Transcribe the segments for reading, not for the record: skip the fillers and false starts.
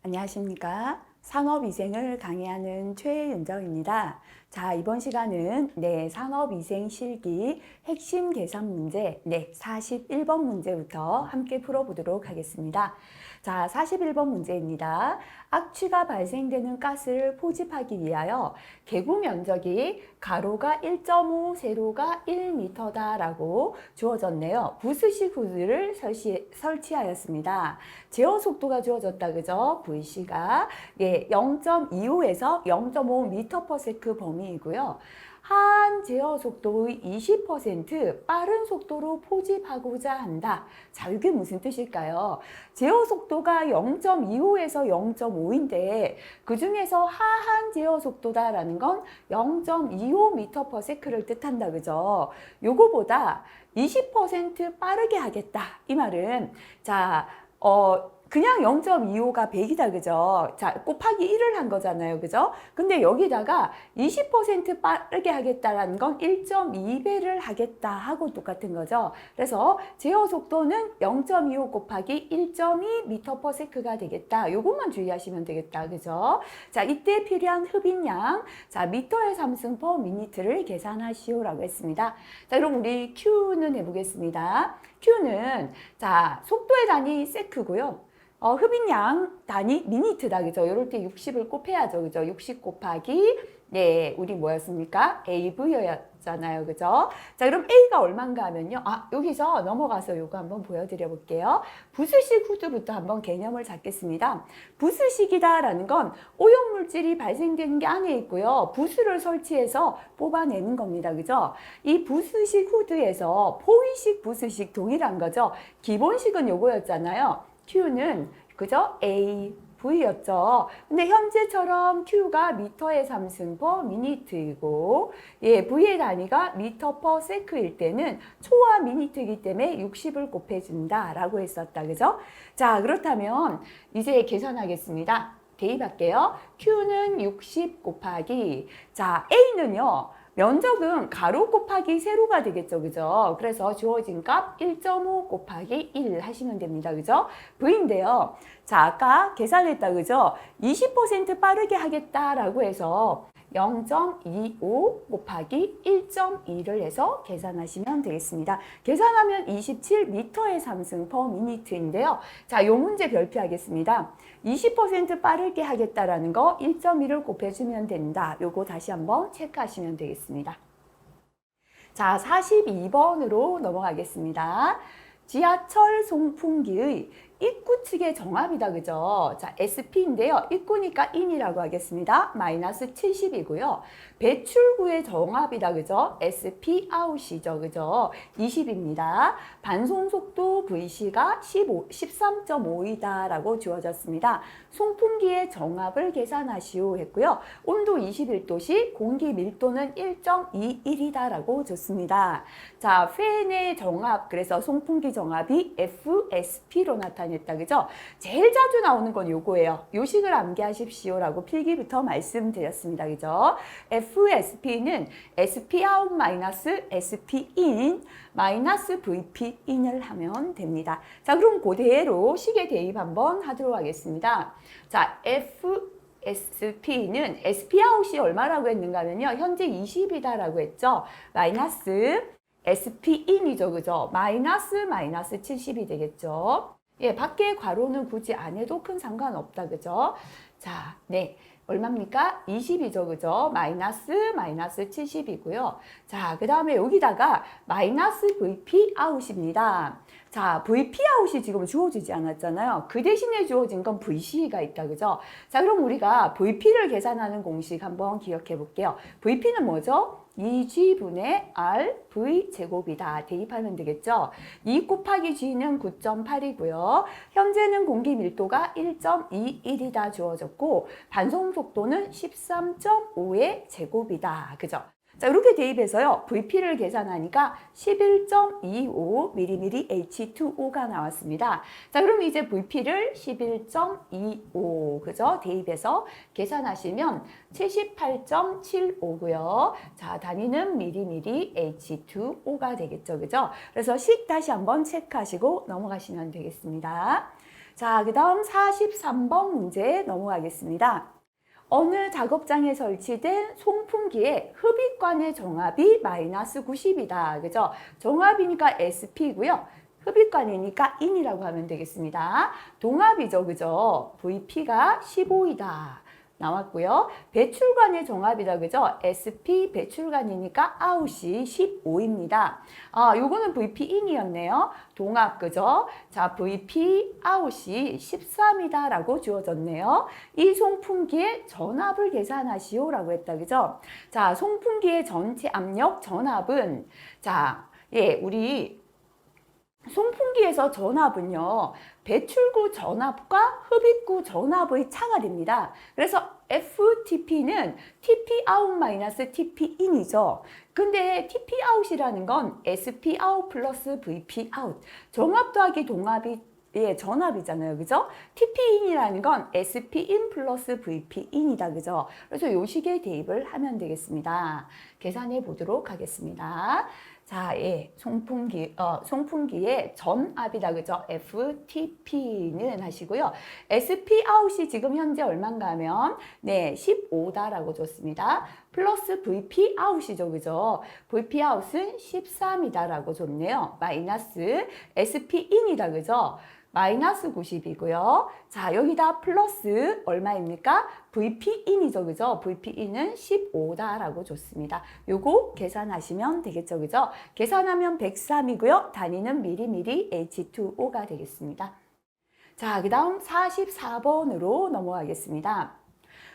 안녕하십니까. 산업위생을 강의하는 최윤정입니다. 자, 이번 시간은 산업위생 실기 핵심 계산 문제 41번 문제부터 함께 풀어보도록 하겠습니다. 자, 41번 문제입니다. 악취가 발생되는 가스를 포집하기 위하여 개구 면적이 가로가 1.5, 세로가 1m다라고 주어졌네요. 부스식 후드를 설치하였습니다. 제어 속도가 주어졌다, 그죠? VC가 0.25에서 0.5m/s 범위이고요. 하한 제어 속도의 20% 빠른 속도로 포집하고자 한다. 자, 이게 무슨 뜻일까요? 제어 속도가 0.25에서 0.5인데 그 중에서 하한 제어 속도다라는 건 0.25m/s를 뜻한다, 그죠? 요거보다 20% 빠르게 하겠다. 이 말은 그냥 0.25가 100이다, 그죠? 자, 곱하기 1을 한 거잖아요, 그죠? 근데 여기다가 20% 빠르게 하겠다라는 건 1.2배를 하겠다 하고 똑같은 거죠. 그래서 제어 속도는 0.25 곱하기 1.2m/s가 되겠다. 요것만 주의하시면 되겠다, 그죠? 자, 이때 필요한 흡인량, 자, 미터의 삼승 per minute를 계산하시오라고 했습니다. 자, 그럼 우리 Q는 해보겠습니다. Q는, 자, 속도의 단위 세크고요. 흡인량 단위 미니트다, 그죠? 이럴 때 60을 곱해야죠, 그죠? 60 곱하기, 우리 뭐였습니까? AV였잖아요, 그죠? 자, 그럼 A가 얼마인가 하면요. 여기서 넘어가서 요거 한번 보여드려 볼게요. 부스식 후드부터 한번 개념을 잡겠습니다. 부스식이다라는 건 오염물질이 발생되는 게 안에 있고요. 부스를 설치해서 뽑아내는 겁니다, 그죠? 이 부스식 후드에서 포위식, 부스식 동일한 거죠. 기본식은 요거였잖아요. Q는 그죠? A, V였죠. 근데 현재처럼 Q가 미터의 삼승 per minute이고 V의 단위가 미터 per sec일 때는 초와 미니트이기 때문에 60을 곱해준다 라고 했었다, 그죠? 자, 그렇다면 이제 계산하겠습니다. 대입할게요. Q는 60 곱하기, 자, A는요. 면적은 가로 곱하기 세로가 되겠죠, 그죠? 그래서 주어진 값 1.5 곱하기 1 하시면 됩니다, 그죠? V인데요. 자, 아까 계산했다, 그죠? 20% 빠르게 하겠다라고 해서 0.25 곱하기 1.2를 해서 계산하시면 되겠습니다. 계산하면 27m의 삼승 per minute인데요. 자, 요 문제 별표하겠습니다. 20% 빠르게 하겠다라는 거 1.2를 곱해주면 된다. 요거 다시 한번 체크하시면 되겠습니다. 자, 42번으로 넘어가겠습니다. 지하철 송풍기의 입구 측의 정압이다, 그죠? 자, SP인데요. 입구니까 인이라고 하겠습니다. 마이너스 70이고요. 배출구의 정압이다, 그죠? SP 아웃이죠, 그죠? 20입니다. 반송속도 VC가 13.5이다 라고 주어졌습니다. 송풍기의 정압을 계산하시오 했고요. 온도 21도시 공기 밀도는 1.21이다 라고 줬습니다. 자, 팬의 정압, 그래서 송풍기 정압이 FSP로 나타냈다, 그죠? 제일 자주 나오는 건 요거예요. 요식을 암기하십시오라고 필기부터 말씀드렸습니다, 그죠? FSP는 SP out 마이너스 SP in 마이너스 VP in을 하면 됩니다. 자, 그럼 그대로 식의 대입 한번 하도록 하겠습니다. 자, SP는 SP out이 얼마라고 했는가 하면요. 현재 20이다라고 했죠. 마이너스 SP in이죠, 그죠? 마이너스 70이 되겠죠. 밖에 괄호는 굳이 안 해도 큰 상관없다, 그죠? 자, 얼마입니까? 20이죠, 그죠? 마이너스 70이고요. 자, 그 다음에 여기다가 마이너스 VP 아웃입니다. 자, VP 아웃이 지금 주어지지 않았잖아요. 그 대신에 주어진 건 VC가 있다, 그죠? 자, 그럼 우리가 VP를 계산하는 공식 한번 기억해 볼게요. VP는 뭐죠? 2G분의 RV 제곱이다. 대입하면 되겠죠? 2 곱하기 G는 9.8이고요. 현재는 공기 밀도가 1.21이다 주어졌고 반송 속도는 13.5의 제곱이다. 그죠? 자, 이렇게 대입해서요. VP를 계산하니까 11.25 mmHg2O가 나왔습니다. 자, 그럼 이제 VP를 11.25, 그죠? 대입해서 계산하시면 78.75고요. 자, 단위는 mmHg2O가 되겠죠, 그죠? 그래서 식 다시 한번 체크하시고 넘어가시면 되겠습니다. 자, 그 다음 43번 문제 넘어가겠습니다. 어느 작업장에 설치된 송풍기의 흡입관의 정압이 마이너스 90이다. 그죠? 정압이니까 SP고요. 흡입관이니까 인이라고 하면 되겠습니다. 동압이죠. 그죠? VP가 15이다. 나왔고요. 배출관의 정압이다. 그죠? SP 배출관이니까 아웃이 15입니다. 요거는 VP 인이었네요. 동압, 그죠? 자, VP 아웃이 13이다 라고 주어졌네요. 이 송풍기의 전압을 계산하시오 라고 했다. 그죠? 자, 송풍기의 전체 압력 전압은 자, 우리 송풍기에서 전압은요, 배출구 전압과 흡입구 전압의 차가 됩니다. 그래서 FTP는 TP out TP in이죠. 근데 TP out이라는 건 SP out 플러스 VP out. 정압 더하기 동압이 전압이잖아요. 그죠? TP in이라는 건 SP in 플러스 VP in이다. 그죠? 그래서 요 식에 대입을 하면 되겠습니다. 계산해 보도록 하겠습니다. 자, 송풍기의 전압이다. 그죠? FTP는 하시고요. SP out이 지금 현재 얼마인가 하면, 15다라고 줬습니다. 플러스 VP out이죠. 그죠? VP out은 13이다라고 줬네요. 마이너스 SP in이다. 그죠? 마이너스 90이고요. 자, 여기다 플러스 얼마입니까? VP in이죠. 그죠? VP in은 15다라고 줬습니다. 요거 계산하시면 되겠죠. 그죠? 계산하면 103이고요. 단위는 미리미리 H2O가 되겠습니다. 자, 그 다음 44번으로 넘어가겠습니다.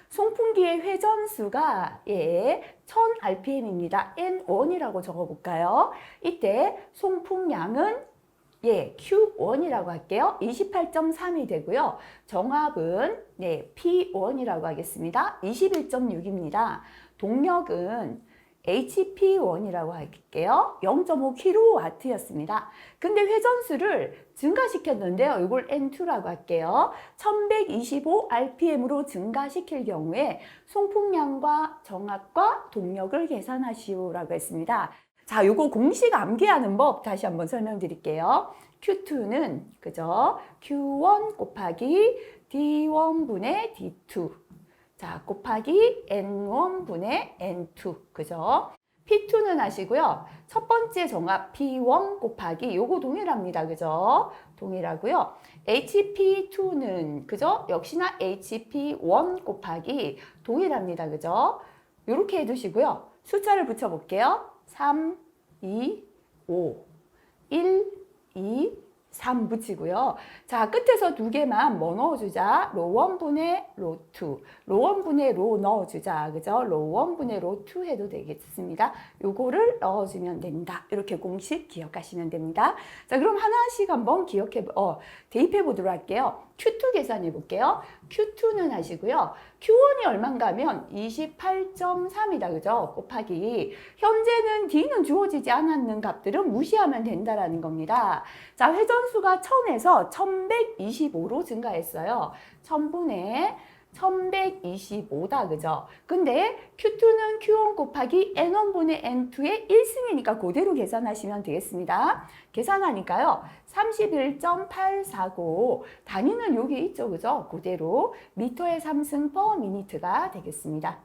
송풍기의 회전수가 1000rpm입니다. N1이라고 적어볼까요? 이때 송풍량은 Q1이라고 할게요. 28.3이 되고요. 정압은 P1이라고 하겠습니다. 21.6입니다. 동력은 HP1이라고 할게요. 0.5kW였습니다. 근데 회전수를 증가시켰는데요. 이걸 N2라고 할게요. 1125rpm으로 증가시킬 경우에 송풍량과 정압과 동력을 계산하시오라고 했습니다. 자, 요거 공식 암기하는 법 다시 한번 설명드릴게요. Q2는 그죠? Q1 곱하기 D1분의 D2. 자, 곱하기 N1분의 N2. 그죠? P2는 하시고요. 첫 번째 정압 P1 곱하기 요거 동일합니다. 그죠? 동일하고요. HP2는 그죠? 역시나 HP1 곱하기 동일합니다. 그죠? 요렇게 해두시고요. 숫자를 붙여볼게요. 3, 2, 5, 1, 2, 3 붙이고요. 자, 끝에서 두 개만 뭐 넣어주자? 로1분의 로2, 로1분의 로 넣어주자. 그죠? 로1분의 로2 해도 되겠습니다. 요거를 넣어주면 됩니다. 이렇게 공식 기억하시면 됩니다. 자, 그럼 하나씩 한번 대입해 보도록 할게요. Q2 계산해 볼게요. Q2는 하시고요. Q1이 얼마인가 하면 28.3이다. 그죠? 곱하기. 현재는 D는 주어지지 않았는 값들은 무시하면 된다라는 겁니다. 자, 회전수가 1000에서 1125로 증가했어요. 1000분의 1125다. 그죠? 근데 Q2는 Q1 곱하기 N1분의 N2의 1승이니까 그대로 계산하시면 되겠습니다. 계산하니까요. 31.849 단위는 여기 있죠. 그죠? 그대로 미터의 3승 per minute가 되겠습니다.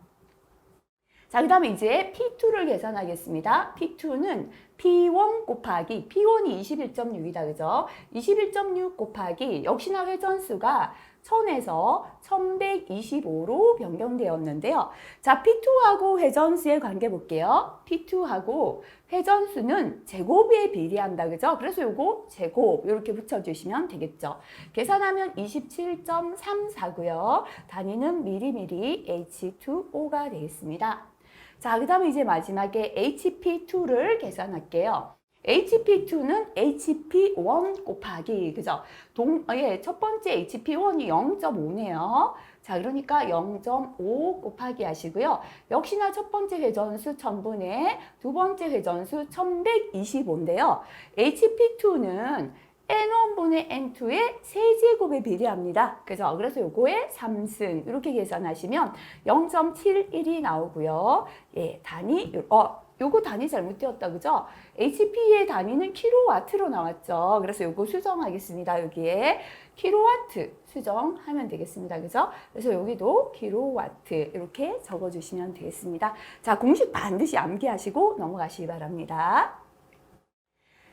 자, 그 다음에 이제 P2를 계산하겠습니다. P2는 P1 곱하기, P1이 21.6이다. 그죠? 21.6 곱하기, 역시나 회전수가 1000에서 1125로 변경되었는데요. 자, P2하고 회전수의 관계 볼게요. P2하고 회전수는 제곱에 비례한다. 그죠? 그래서 요거 제곱 이렇게 붙여주시면 되겠죠. 계산하면 27.34고요. 단위는 미리미리 H2O가 되겠습니다. 자, 그 다음에 이제 마지막에 HP2를 계산할게요. HP2는 HP1 곱하기, 그죠? 첫 번째 HP1이 0.5네요. 자, 그러니까 0.5 곱하기 하시고요. 역시나 첫 번째 회전수 1000분의 두 번째 회전수 1125인데요. HP2는 N1분의 N2의 세제곱에 비례합니다. 그죠? 그래서 요거의 3승 이렇게 계산하시면 0.71이 나오고요. 단위 요거 단위 잘못되었다, 그죠? HP의 단위는 킬로와트로 나왔죠. 그래서 요거 수정하겠습니다. 여기에 킬로와트 수정하면 되겠습니다. 그죠? 그래서 여기도 킬로와트 이렇게 적어주시면 되겠습니다. 자, 공식 반드시 암기하시고 넘어가시기 바랍니다.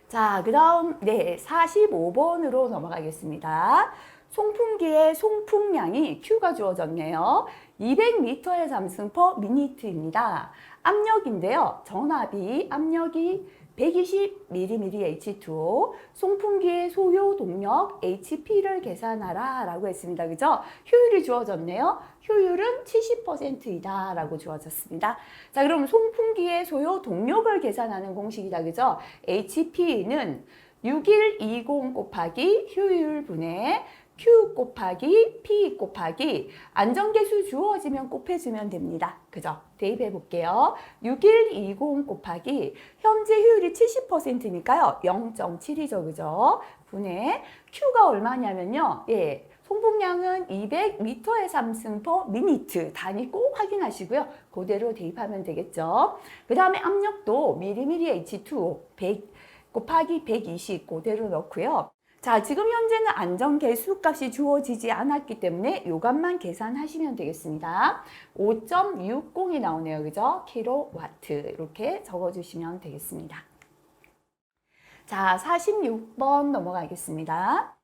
자, 그 다음, 네, 45번으로 넘어가겠습니다. 송풍기의 송풍량이 Q가 주어졌네요. 200m의 잠승 per minute입니다. 압력인데요. 전압이 압력이 120 mmH2O, 송풍기의 소요 동력 HP를 계산하라 라고 했습니다. 그죠? 효율이 주어졌네요. 효율은 70%이다 라고 주어졌습니다. 자, 그럼 송풍기의 소요 동력을 계산하는 공식이다. 그죠? HP는 6120 곱하기 효율분의 Q 곱하기 P 곱하기 안전계수 주어지면 곱해주면 됩니다. 그죠? 대입해 볼게요. 6120 곱하기 현재 효율이 70%니까요. 0.7이죠. 그죠? 분의 Q가 얼마냐면요. 예. 송풍량은 200m의 삼승 per minute 단위 꼭 확인하시고요. 그대로 대입하면 되겠죠. 그 다음에 압력도 mmH2O 100 곱하기 120 그대로 넣고요. 자, 지금 현재는 안전계수값이 주어지지 않았기 때문에 요 값만 계산하시면 되겠습니다. 5.60이 나오네요. 그죠? 킬로와트 이렇게 적어주시면 되겠습니다. 자, 46번 넘어가겠습니다.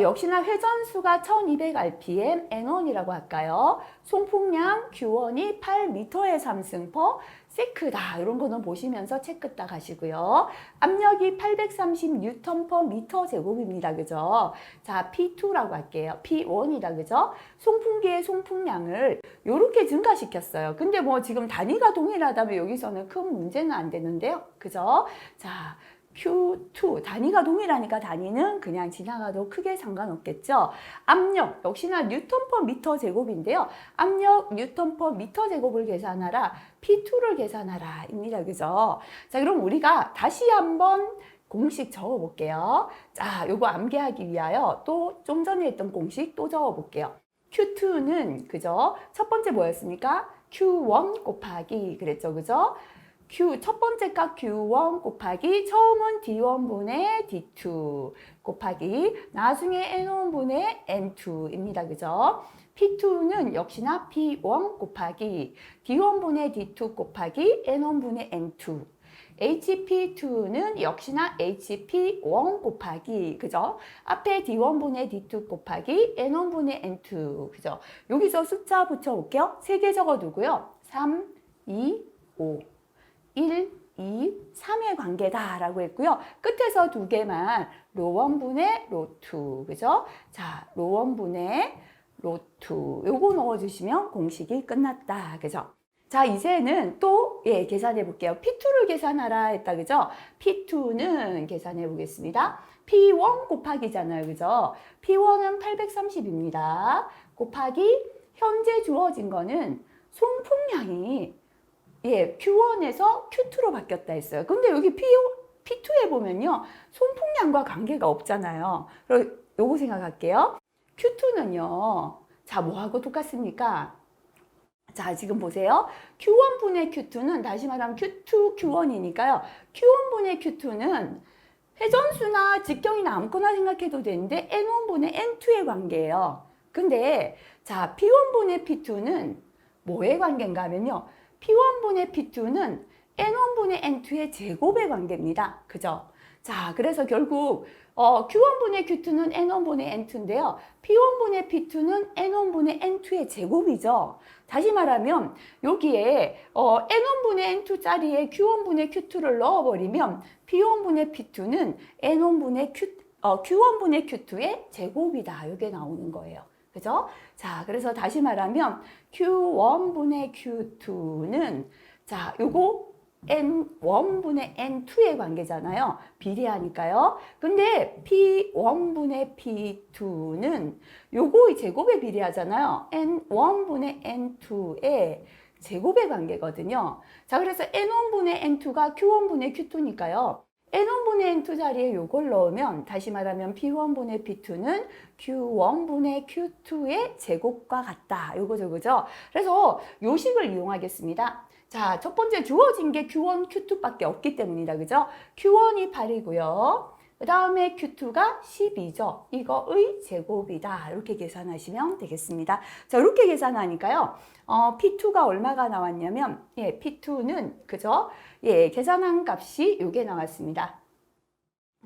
역시나 회전수가 1200rpm N1이라고 할까요? 송풍량 Q1이 8m의 삼승 per sec다. 이런 거는 보시면서 체크 딱 하시고요. 압력이 830N per 미터 제곱입니다. 그죠? 자, P2라고 할게요. P1이다. 그죠? 송풍기의 송풍량을 이렇게 증가시켰어요. 근데 뭐 지금 단위가 동일하다면 여기서는 큰 문제는 안 되는데요. 그죠? 자, Q2 단위가 동일하니까 단위는 그냥 지나가도 크게 상관없겠죠. 압력 역시나 뉴턴 퍼 미터 제곱인데요. 압력 뉴턴 퍼 미터 제곱을 계산하라. P2를 계산하라 입니다. 그죠? 자, 그럼 우리가 다시 한번 공식 적어 볼게요. 자, 요거 암기하기 위하여 또 좀 전에 했던 공식 또 적어 볼게요. Q2는 그죠? 첫 번째 뭐였습니까? Q1 곱하기 그랬죠. 그죠? 첫 번째 값 Q1 곱하기 처음은 D1분의 D2 곱하기 나중에 N1분의 N2입니다. 그죠? P2는 역시나 P1 곱하기 D1분의 D2 곱하기 N1분의 N2 HP2는 역시나 HP1 곱하기 그죠? 앞에 D1분의 D2 곱하기 N1분의 N2 그죠? 여기서 숫자 붙여볼게요. 3개 적어두고요. 3, 2, 5 1, 2, 3의 관계다라고 했고요. 끝에서 2개만 로1분의 로2 그죠? 자, 로1분의 로2 요거 넣어주시면 공식이 끝났다. 그죠? 자, 이제는 또 계산해 볼게요. P2를 계산하라 했다. 그죠? P2는 계산해 보겠습니다. P1 곱하기잖아요. 그죠? P1은 830입니다. 곱하기 현재 주어진 거는 송풍량이 Q1에서 Q2로 바뀌었다 했어요. 근데 여기 P2에 보면요. 송풍량과 관계가 없잖아요. 그럼 요거 생각할게요. Q2는요. 자, 뭐하고 똑같습니까? 자, 지금 보세요. Q1분의 Q2는 다시 말하면 Q2, Q1이니까요. Q1분의 Q2는 회전수나 직경이나 아무거나 생각해도 되는데 N1분의 N2의 관계예요. 근데 자, P1분의 P2는 뭐의 관계인가 하면요. P1분의 P2는 N1분의 N2의 제곱의 관계입니다. 그죠? 자, 그래서 결국 Q1분의 Q2는 N1분의 N2인데요. P1분의 P2는 N1분의 N2의 제곱이죠. 다시 말하면 여기에 N1분의 N2 짜리에 Q1분의 Q2를 넣어버리면 P1분의 P2는 N1분의 Q1분의 Q2의 제곱이다. 이게 나오는 거예요. 그죠? 자, 그래서 다시 말하면 Q1분의 Q2는 자, 요거 N1분의 N2의 관계잖아요. 비례하니까요. 근데 P1분의 P2는 요거의 제곱에 비례하잖아요. N1분의 N2의 제곱의 관계거든요. 자, 그래서 N1분의 N2가 Q1분의 Q2니까요. N1분의 N2 자리에 요걸 넣으면 다시 말하면 P1분의 P2는 Q1분의 Q2의 제곱과 같다. 요거죠, 그죠? 그래서 요 식을 이용하겠습니다. 자, 첫 번째 주어진 게 Q1, Q2밖에 없기 때문이다. 그죠? Q1이 8이고요. 그 다음에 Q2가 12죠. 이거의 제곱이다. 이렇게 계산하시면 되겠습니다. 자, 이렇게 계산하니까요. P2가 얼마가 나왔냐면, 예, P2는, 그죠? 예, 계산한 값이 요게 나왔습니다.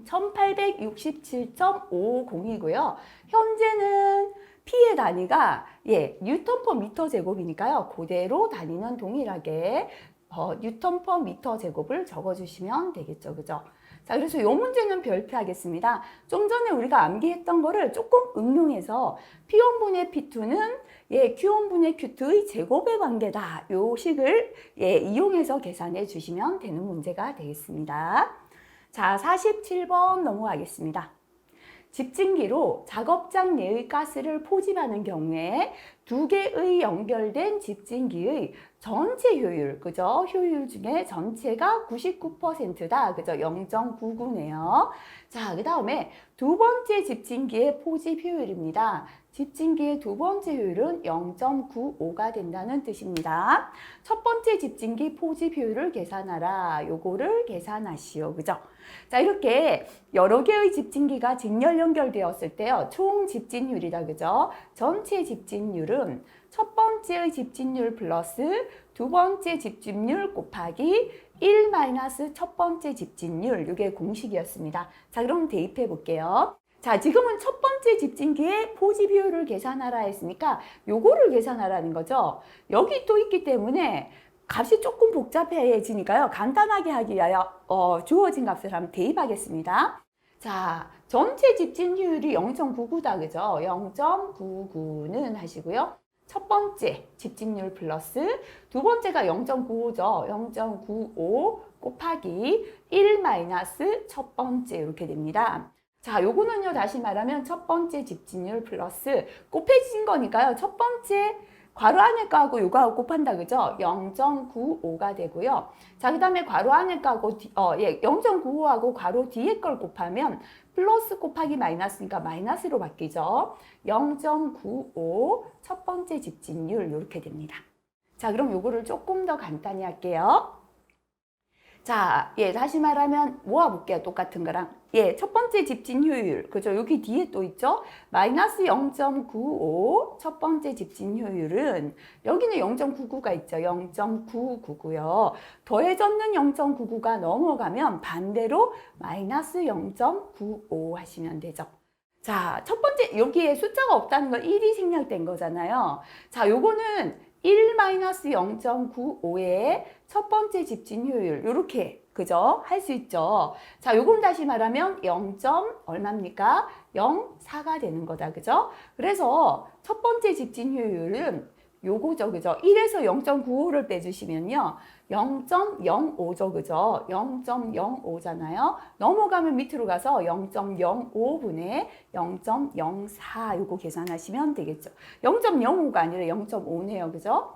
1867.50이고요. 현재는 P의 단위가 예, 뉴턴 퍼 미터 제곱이니까요. 그대로 단위는 동일하게 뉴턴 퍼 미터 제곱을 적어주시면 되겠죠. 그죠? 자, 그래서 이 문제는 별표하겠습니다. 좀 전에 우리가 암기했던 거를 조금 응용해서 P1분의 P2는 예, Q1분의 Q2의 제곱의 관계다. 요 식을 예, 이용해서 계산해 주시면 되는 문제가 되겠습니다. 자, 47번 넘어가겠습니다. 집진기로 작업장 내의 가스를 포집하는 경우에 두 개의 연결된 집진기의 전체 효율, 그죠? 효율 중에 전체가 99%다. 그죠? 0.99네요. 자, 그 다음에 두 번째 집진기의 포집 효율입니다. 집진기의 두 번째 효율은 0.95가 된다는 뜻입니다. 첫 번째 집진기 포집 효율을 계산하라. 요거를 계산하시오. 그죠? 자, 이렇게 여러 개의 집진기가 직렬 연결되었을 때요. 총 집진율이다. 그죠? 전체 집진율은 첫 번째의 집진율 플러스 두 번째 집진율 곱하기 1 마이너스 첫 번째 집진율. 이게 공식이었습니다. 자, 그럼 대입해 볼게요. 자, 지금은 첫 번째 집진기의 포집 효율을 계산하라 했으니까 요거를 계산하라는 거죠. 여기 또 있기 때문에 값이 조금 복잡해지니까요. 간단하게 하기 위하여 주어진 값을 한번 대입하겠습니다. 자, 전체 집진 효율이 0.99다. 그죠? 0.99는 하시고요. 첫 번째 집진율 플러스 두 번째가 0.95죠. 0.95 곱하기 1 마이너스 첫 번째 이렇게 됩니다. 자, 요거는요, 다시 말하면 첫 번째 집진율 플러스 곱해진 거니까요. 첫 번째 괄호 안에 거하고 요거하고 곱한다. 그죠? 0.95가 되고요. 자, 그 다음에 괄호 안에 거하고 0.95하고 괄호 뒤에 걸 곱하면 플러스 곱하기 마이너스니까 마이너스로 바뀌죠. 0.95 첫 번째 집진율 이렇게 됩니다. 자, 그럼 요거를 조금 더 간단히 할게요. 자, 예, 다시 말하면 모아볼게요. 똑같은 거랑. 예, 첫 번째 집진 효율. 그죠? 여기 뒤에 또 있죠? 마이너스 0.95 첫 번째 집진 효율은 여기는 0.99가 있죠. 0.99고요. 더해졌는 0.99가 넘어가면 반대로 마이너스 0.95 하시면 되죠. 자, 첫 번째 여기에 숫자가 없다는 건 1이 생략된 거잖아요. 자, 요거는 1-0.95의 첫 번째 집진 효율 이렇게 그죠? 할 수 있죠. 자, 요건 다시 말하면 0. 얼마입니까? 0.4가 되는 거다. 그죠? 그래서 첫 번째 집진 효율은 요거죠. 그죠? 1에서 0.95를 빼주시면요. 0.05죠. 그죠? 0.05잖아요. 넘어가면 밑으로 가서 0.05분의 0.04 요거 계산하시면 되겠죠. 0.05가 아니라 0.5네요. 그죠?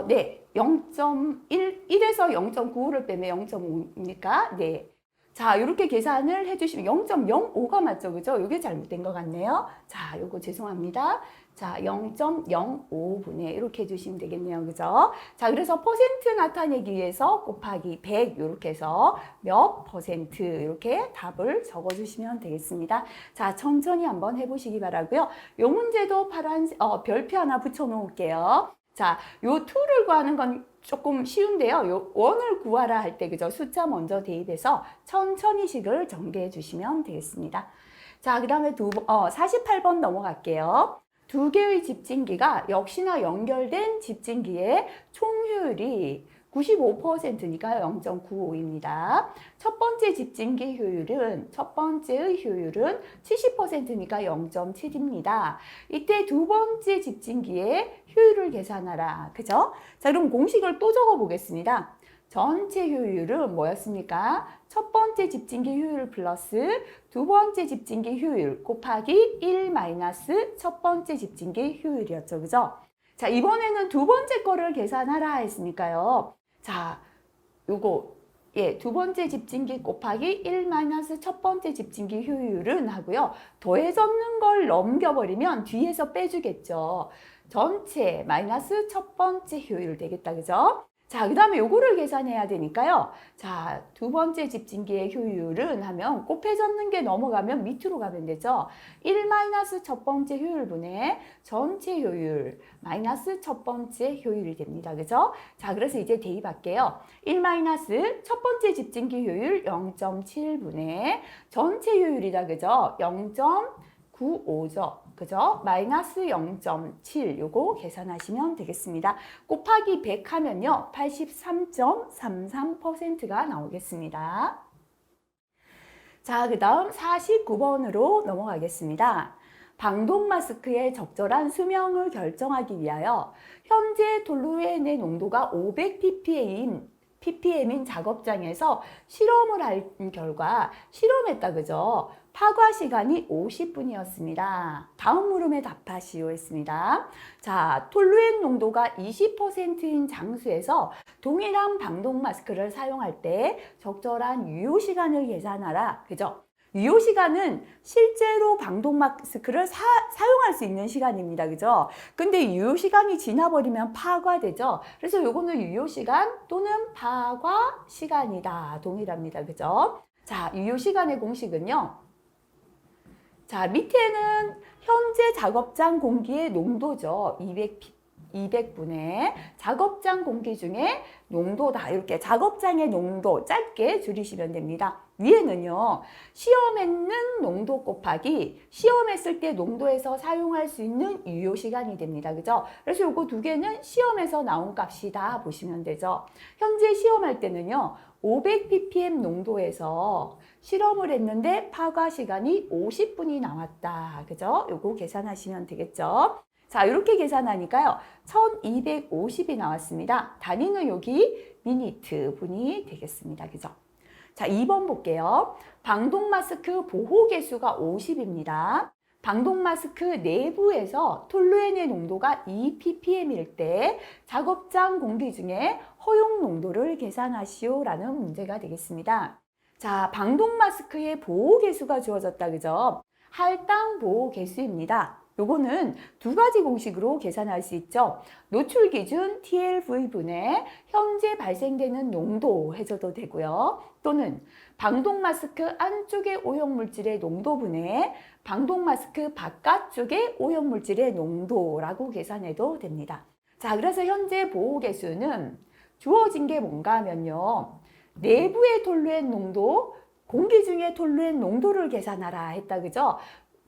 네. 1에서 0.95를 빼면 0.5입니까? 네. 자, 이렇게 계산을 해주시면 0.05가 맞죠? 그죠? 이게 잘못된 것 같네요. 자, 요거 죄송합니다. 자, 0.05분의 이렇게 해주시면 되겠네요. 그죠? 자, 그래서 퍼센트 나타내기 위해서 곱하기 100 이렇게 해서 몇 퍼센트 이렇게 답을 적어주시면 되겠습니다. 자, 천천히 한번 해보시기 바라고요. 요 문제도 별표 하나 붙여놓을게요. 자, 요 2를 구하는 건 조금 쉬운데요. 요 1을 구하라 할 때 그죠? 숫자 먼저 대입해서 천천히 식을 전개해 주시면 되겠습니다. 자, 그 다음에 48번 넘어갈게요. 두 개의 집진기가 역시나 연결된 집진기의 총 효율이 95%니까 0.95입니다. 첫 번째의 효율은 70%니까 0.7입니다. 이때 두 번째 집진기의 효율을 계산하라. 그죠? 자, 그럼 공식을 또 적어 보겠습니다. 전체 효율은 뭐였습니까? 첫 번째 집진기 효율 플러스 두 번째 집진기 효율 곱하기 1 마이너스 첫 번째 집진기 효율이었죠. 그죠? 자, 이번에는 두 번째 거를 계산하라 했으니까요. 자, 요거 예, 두 번째 집진기 곱하기 1 마이너스 첫 번째 집진기 효율은 하고요. 더해졌는 걸 넘겨버리면 뒤에서 빼주겠죠. 전체 마이너스 첫 번째 효율 되겠다. 그죠? 자, 그 다음에 요거를 계산해야 되니까요. 자, 두 번째 집진기의 효율은 하면 곱해졌는 게 넘어가면 밑으로 가면 되죠. 1 마이너스 첫 번째 효율분의 전체 효율 마이너스 첫 번째 효율이 됩니다. 그죠? 자, 그래서 이제 대입할게요. 1 마이너스 첫 번째 집진기 효율 0.7분의 전체 효율이다. 그죠? 0.95죠. 그죠? 마이너스 0.7 요거 계산하시면 되겠습니다. 곱하기 100 하면요. 83.33%가 나오겠습니다. 자, 그 다음 49번으로 넘어가겠습니다. 방독 마스크의 적절한 수명을 결정하기 위하여 현재 톨루엔의 농도가 500ppm인 작업장에서 실험을 한 결과 실험했다. 그죠? 파과 시간이 50분이었습니다. 다음 물음에 답하시오 했습니다. 자, 톨루엔 농도가 20%인 장수에서 동일한 방독 마스크를 사용할 때 적절한 유효 시간을 계산하라. 그죠? 유효 시간은 실제로 방독 마스크를 사용할 수 있는 시간입니다. 그죠? 근데 유효 시간이 지나버리면 파과되죠? 그래서 요거는 유효 시간 또는 파과 시간이다. 동일합니다. 그죠? 자, 유효 시간의 공식은요. 자, 밑에는 현재 작업장 공기의 농도죠. 200분의 작업장 공기 중에 농도다. 이렇게 작업장의 농도 짧게 줄이시면 됩니다. 위에는요. 시험했는 농도 곱하기 시험했을 때 농도에서 사용할 수 있는 유효 시간이 됩니다. 그죠? 그래서 요거 두 개는 시험에서 나온 값이다 보시면 되죠. 현재 시험할 때는요. 500ppm 농도에서 실험을 했는데 파과 시간이 50분이 나왔다. 그죠? 요거 계산하시면 되겠죠? 자, 이렇게 계산하니까요. 1250이 나왔습니다. 단위는 여기 미니트 분이 되겠습니다. 그죠? 자, 2번 볼게요. 방독 마스크 보호 계수가 50입니다. 방독 마스크 내부에서 톨루엔의 농도가 2ppm일 때 작업장 공기 중에 허용 농도를 계산하시오라는 문제가 되겠습니다. 자, 방독 마스크의 보호 계수가 주어졌다. 그죠? 할당 보호 계수입니다. 요거는 두 가지 공식으로 계산할 수 있죠. 노출 기준 TLV분의 현재 발생되는 농도 해줘도 되고요. 또는 방독 마스크 안쪽의 오염물질의 농도분의 방독 마스크 바깥쪽의 오염물질의 농도라고 계산해도 됩니다. 자, 그래서 현재 보호 계수는 주어진 게 뭔가 하면요. 내부의 톨루엔 농도, 공기 중의 톨루엔 농도를 계산하라 했다. 그죠?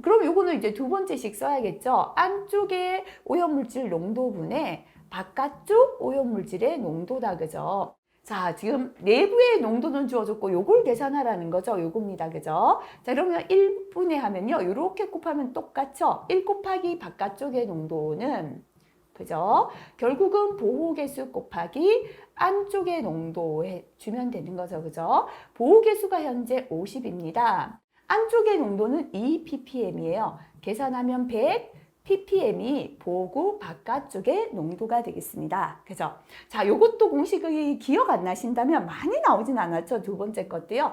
그럼 요거는 이제 두 번째씩 써야겠죠. 안쪽의 오염물질 농도분의 바깥쪽 오염물질의 농도다. 그죠? 자, 지금 내부의 농도는 주어졌고 요걸 계산하라는 거죠. 요겁니다. 그죠? 자, 그러면 1분의 하면요. 요렇게 곱하면 똑같죠? 1 곱하기 바깥쪽의 농도는 그죠? 결국은 보호계수 곱하기 안쪽의 농도 해주면 되는 거죠. 그죠? 보호계수가 현재 50입니다. 안쪽의 농도는 2ppm이에요. 계산하면 100 ppm이 보고 바깥쪽의 농도가 되겠습니다. 그죠? 자, 요것도 공식이 기억 안 나신다면 많이 나오진 않았죠. 두 번째 것도요.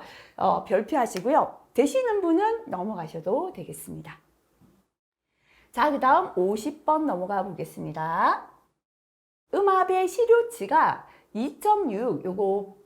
별표 하시고요. 되시는 분은 넘어가셔도 되겠습니다. 자, 그 다음 50번 넘어가 보겠습니다. 음압의 시료치가 2.6 요거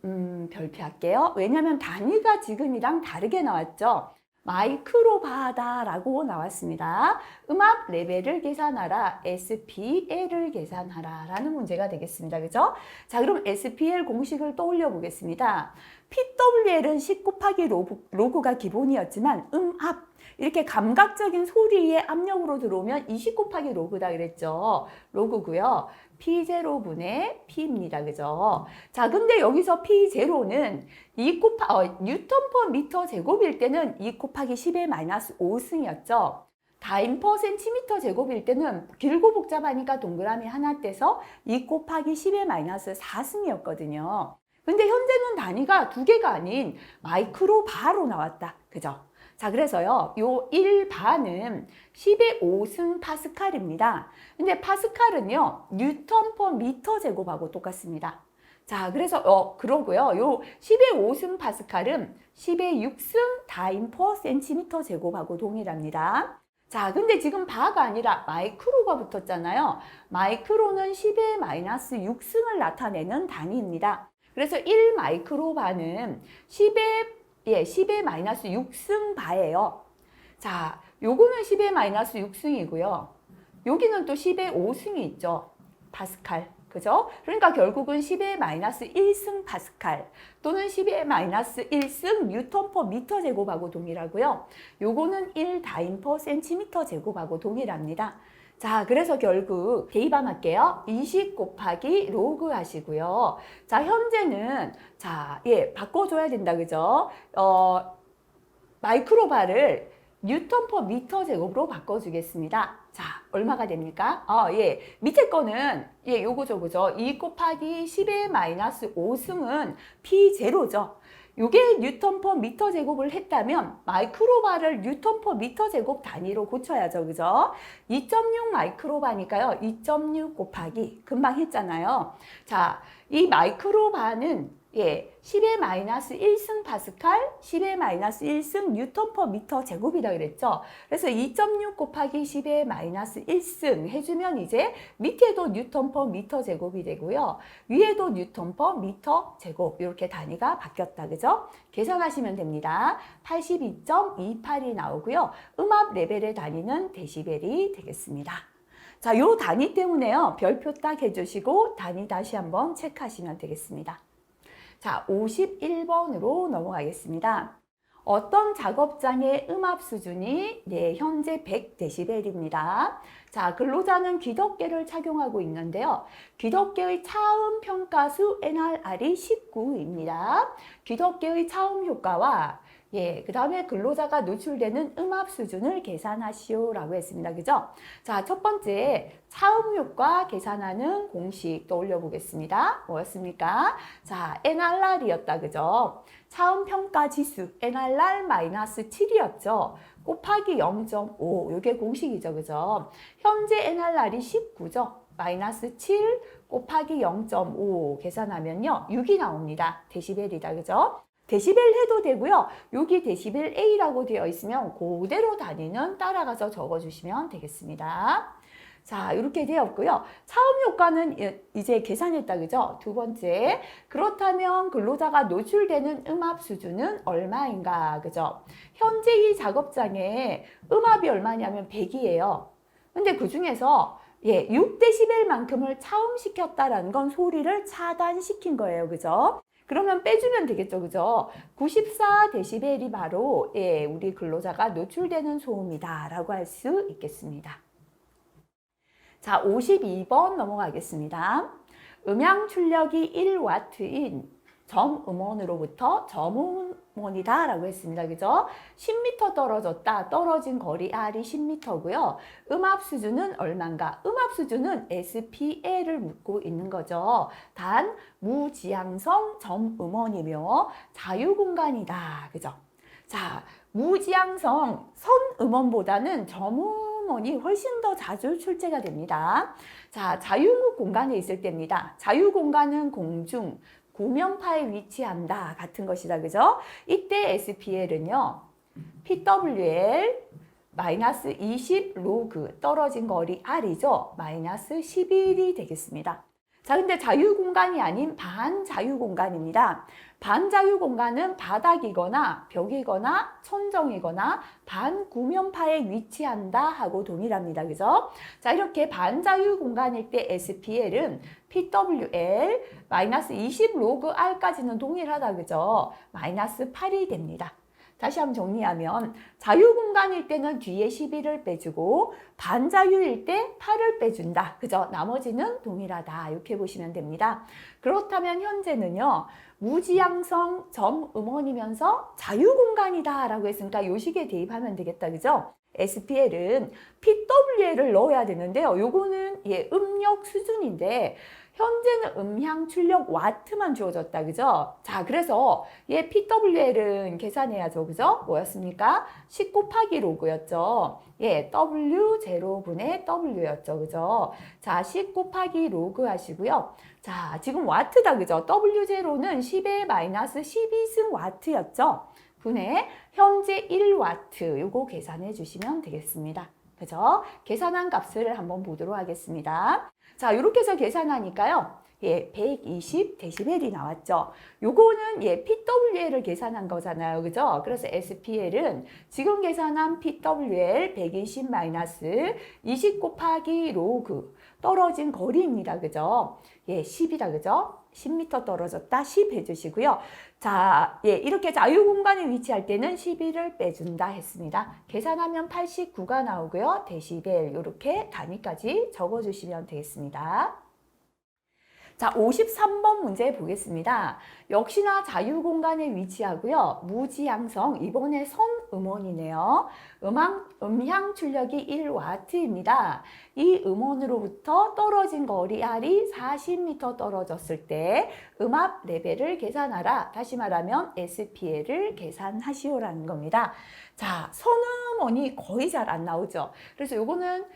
별표할게요. 왜냐하면 단위가 지금이랑 다르게 나왔죠. 마이크로바다라고 나왔습니다. 음압 레벨을 계산하라, SPL을 계산하라 라는 문제가 되겠습니다. 그죠? 자, 그럼 SPL 공식을 떠올려 보겠습니다. PWL은 10 곱하기 로그가 기본이었지만 음압 이렇게 감각적인 소리의 압력으로 들어오면 20 곱하기 로그다 그랬죠. 로그고요. P0분의 P입니다. 그죠? 자, 근데 여기서 P0는 뉴턴 퍼 미터 제곱일 때는 2 곱하기 10의 마이너스 5승이었죠. 다인 퍼 센티미터 제곱일 때는 길고 복잡하니까 동그라미 하나 떼서 2 곱하기 10의 마이너스 4승이었거든요. 근데 현재는 단위가 두 개가 아닌 마이크로바로 나왔다. 그죠? 자, 그래서요, 요 1바는 10의 5승 파스칼입니다. 근데 파스칼은요, 뉴턴 퍼 미터 제곱하고 똑같습니다. 자, 그래서 그러고요. 요 10의 5승 파스칼은 10의 6승 다인 퍼 센티미터 제곱하고 동일합니다. 자, 근데 지금 바가 아니라 마이크로가 붙었잖아요. 마이크로는 10의 마이너스 6승을 나타내는 단위입니다. 그래서 1 마이크로 바는 10의 마이너스 6승 바예요. 자, 요거는 10의 마이너스 6승이고요. 여기는 또 10의 5승이 있죠. 파스칼. 그죠? 그러니까 결국은 10의 마이너스 1승 파스칼 또는 10의 마이너스 1승 뉴턴 퍼 미터 제곱하고 동일하고요. 요거는 1 다인 퍼 센티미터 제곱하고 동일합니다. 자, 그래서 결국 대입함할게요. 20 곱하기 로그 하시고요. 자, 현재는 자, 바꿔줘야 된다. 그죠? 마이크로바를 뉴턴 퍼 미터 제곱으로 바꿔주겠습니다. 자, 얼마가 됩니까? 밑에 거는, 요거죠, 그죠? 2 곱하기 10의 마이너스 5승은 P0죠. 요게 뉴턴 퍼 미터 제곱을 했다면, 마이크로바를 뉴턴 퍼 미터 제곱 단위로 고쳐야죠, 그죠? 2.6 마이크로바니까요, 2.6 곱하기, 금방 했잖아요. 자, 이 마이크로바는 10의 마이너스 1승 파스칼, 10의 마이너스 1승 뉴턴 퍼 미터 제곱이라 그랬죠. 그래서 2.6 곱하기 10의 마이너스 1승 해주면 이제 밑에도 뉴턴 퍼 미터 제곱이 되고요. 위에도 뉴턴 퍼 미터 제곱 이렇게 단위가 바뀌었다. 그죠? 계산하시면 됩니다. 82.28이 나오고요. 음압 레벨의 단위는 데시벨이 되겠습니다. 자, 요 단위 때문에요. 별표 딱 해주시고 단위 다시 한번 체크하시면 되겠습니다. 자, 51번으로 넘어가겠습니다. 어떤 작업장의 음압 수준이 현재 100데시벨입니다. 자, 근로자는 귀덮개를 착용하고 있는데요. 귀덮개의 차음 평가수 NRR이 19입니다. 귀덮개의 차음 효과와 그 다음에 근로자가 노출되는 음압 수준을 계산하시오 라고 했습니다. 그죠? 자, 첫 번째 차음 효과 계산하는 공식 떠올려 보겠습니다. 뭐였습니까? 자, NRR이었다. 그죠? 차음 평가 지수 NRR-7이었죠. 곱하기 0.5 이게 공식이죠. 그죠? 현재 NRR이 19죠. 마이너스 7 곱하기 0.5 계산하면요. 6이 나옵니다. 데시벨이다. 그죠? 데시벨 해도 되고요. 여기 데시벨 A라고 되어 있으면 그대로 단위는 따라가서 적어주시면 되겠습니다. 자, 이렇게 되었고요. 차음 효과는 이제 계산했다. 그죠? 두 번째, 그렇다면 근로자가 노출되는 음압 수준은 얼마인가? 그죠? 현재 이 작업장에 음압이 얼마냐면 100이에요. 근데 그 중에서 6데시벨만큼을 차음시켰다라는 건 소리를 차단시킨 거예요. 그죠? 그러면 빼주면 되겠죠. 그죠? 94데시벨이 바로 우리 근로자가 노출되는 소음이다 라고 할 수 있겠습니다. 자, 52번 넘어가겠습니다. 음향 출력이 1W인 점음원으로부터 점음원이다 라고 했습니다. 그죠? 10m 떨어졌다. 떨어진 거리 R이 10m고요. 음압 수준은 얼마인가? 음압 수준은 SPL을 묻고 있는 거죠. 단 무지향성 점음원이며 자유공간이다. 그죠? 자, 무지향성 선음원보다는 점음원이 훨씬 더 자주 출제가 됩니다. 자, 자유공간에 있을 때입니다. 자유공간은 공중, 구면파에 위치한다 같은 것이다. 그죠? 이때 SPL은요. PWL 마이너스 20 로그 떨어진 거리 R이죠. 마이너스 11이 되겠습니다. 자, 근데 자유공간이 아닌 반자유공간입니다. 반자유공간은 바닥이거나 벽이거나 천정이거나 반구면파에 위치한다 하고 동일합니다. 그죠? 자, 이렇게 반자유공간일 때 SPL은 PWL 마이너스 20 로그 R까지는 동일하다. 그죠? 마이너스 8이 됩니다. 다시 한번 정리하면 자유공간일 때는 뒤에 11을 빼주고 반자유일 때 8을 빼준다. 그죠? 나머지는 동일하다. 이렇게 보시면 됩니다. 그렇다면 현재는요. 무지향성 점음원이면서 자유공간이다 라고 했으니까 요 식에 대입하면 되겠다. 그죠? SPL은 PWL을 넣어야 되는데요. 요거는 음력 수준인데 현재는 음향 출력 와트만 주어졌다. 그죠? 자, 그래서 PWL은 계산해야죠. 그죠? 뭐였습니까? 10 곱하기 로그였죠. W0분의 W였죠. 그죠? 자, 10 곱하기 로그 하시고요. 자, 지금 와트다. 그죠? W0는 10의 마이너스 12승 와트였죠. 분의 현재 1와트 요거 계산해 주시면 되겠습니다. 그죠? 계산한 값을 한번 보도록 하겠습니다. 자, 이렇게 해서 계산하니까요. 120데시벨이 나왔죠. 요거는 PWL을 계산한 거잖아요. 그죠? 그래서 SPL은 지금 계산한 PWL 120 마이너스 20 곱하기 로그 떨어진 거리입니다. 그죠? 10이다. 그죠? 10m 떨어졌다. 10 해주시고요. 자, 이렇게 자유 공간에 위치할 때는 11을 빼준다 했습니다. 계산하면 89가 나오고요. 데시벨 이렇게 단위까지 적어주시면 되겠습니다. 자, 53번 문제 보겠습니다. 역시나 자유 공간에 위치하고요. 무지향성, 이번에 선음원이네요. 음향 출력이 1W입니다. 이 음원으로부터 떨어진 거리 R이 40m 떨어졌을 때 음압 레벨을 계산하라. 다시 말하면 SPL을 계산하시오라는 겁니다. 자, 선음원이 거의 잘 안 나오죠. 그래서 요거는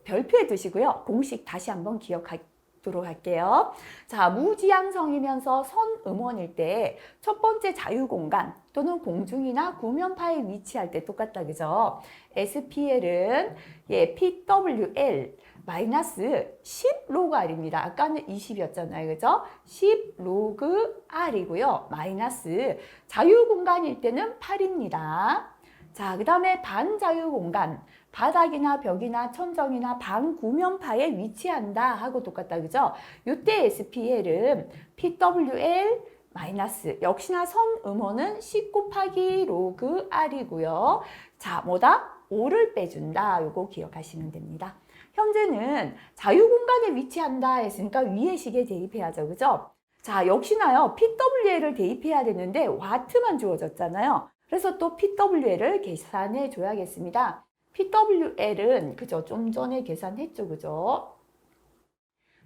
별표에 두시고요. 공식 다시 한번 기억도록 할게요. 자, 무지향성이면서 선음원일 때 첫 번째 자유공간 또는 공중이나 구면파에 위치할 때 똑같다. 그죠? SPL은 PWL 마이너스 10 로그 R입니다. 아까는 20이었잖아요. 그죠? 10 로그 R이고요. 마이너스 자유공간일 때는 8입니다. 자, 그 다음에 반자유공간. 바닥이나 벽이나 천정이나 방구면파에 위치한다 하고 똑같다. 그죠? 이때 SPL은 PWL 마이너스 역시나 선음원은 10 곱하기 로그 R이고요. 자, 뭐다? 5를 빼준다. 요거 기억하시면 됩니다. 현재는 자유공간에 위치한다 했으니까 위의 식에 대입해야죠. 그죠? 자, 역시나요. PWL을 대입해야 되는데 와트만 주어졌잖아요. 그래서 또 PWL을 계산해 줘야겠습니다. PWL은 그죠? 좀 전에 계산했죠. 그죠?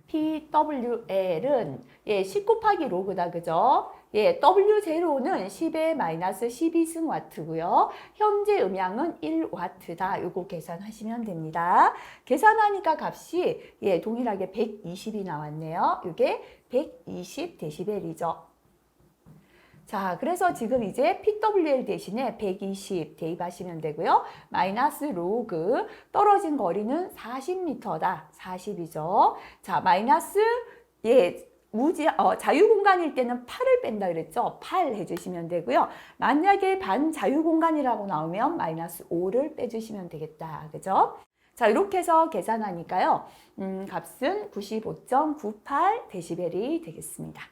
PWL은 10 곱하기 로그다. 그죠? W0는 10의 마이너스 12승 와트고요. 현재 음향은 1와트다. 요거 계산하시면 됩니다. 계산하니까 값이 동일하게 120이 나왔네요. 이게 120 데시벨이죠. 자, 그래서 지금 이제 PWL 대신에 120 대입하시면 되고요. 마이너스 로그 떨어진 거리는 40m다. 40이죠. 자, 마이너스 자유 공간일 때는 8을 뺀다 그랬죠. 8 해주시면 되고요. 만약에 반자유 공간이라고 나오면 마이너스 5를 빼주시면 되겠다. 그죠? 자, 이렇게 해서 계산하니까요. 값은 95.98 데시벨이 되겠습니다.